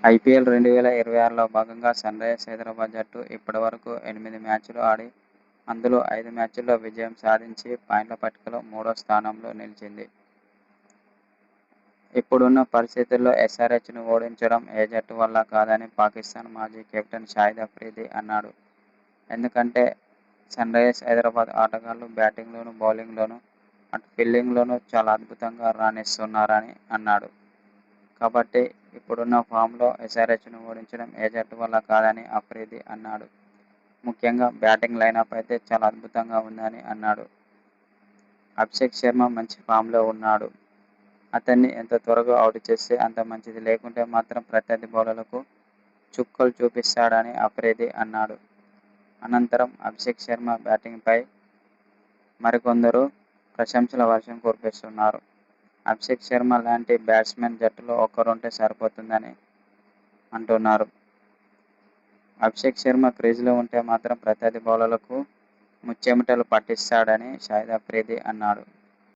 IPL 2026లో భాగంగా Sunrisers Hyderabad జట్టు ఇప్పటివరకు 8 మ్యాచ్లు ఆడి అందులో 5 మ్యాచ్ల్లో విజయం సాధించి పాయింట్ల పట్టికలో మూడో స్థానంలో నిలిచింది. ఇప్పుడున్న పరిస్థితుల్లో ఎస్ఆర్హెచ్ను ఓడించడం ఏ జట్టు వల్లా కాదని పాకిస్థాన్ మాజీ కెప్టెన్ షాహిద్ అఫ్రిది అన్నాడు. ఎందుకంటే సన్రైజర్స్ హైదరాబాద్ ఆటగాళ్లు బ్యాటింగ్లోనూ, బౌలింగ్లోనూ, అటు ఫీల్డింగ్లోనూ చాలా అద్భుతంగా రాణిస్తున్నారని అన్నాడు. కాబట్టి ఇప్పుడున్న ఫామ్లో ఎస్ఆర్హెచ్ను ఓడించడం ఏ జట్టు వల్లా కాదని అఫ్రిది అన్నాడు. ముఖ్యంగా బ్యాటింగ్ లైనప్ అయితే చాలా అద్భుతంగా ఉందని అన్నాడు. అభిషేక్ శర్మ మంచి ఫామ్లో ఉన్నాడు. అతన్ని ఎంత త్వరగా అవుట్ చేస్తే అంత మంచిది. లేకుంటే మాత్రం ప్రత్యర్థి బౌలర్లకు చుక్కలు చూపిస్తాడని అఫ్రిది అన్నాడు. అనంతరం అభిషేక్ శర్మ బ్యాటింగ్పై మరికొందరు ప్రశంసల వర్షం కురిపిస్తున్నారు. అభిషేక్ శర్మ లాంటి బ్యాట్స్మన్ జట్టులో ఒక్కరుంటే సరిపోతుందని అంటున్నారు. అభిషేక్ శర్మ క్రీజులో ఉంటే మాత్రం ప్రత్యర్థి బౌలర్లకు ముచ్చెమటలు పట్టిస్తాడని షాహిద్ అఫ్రిది అన్నాడు.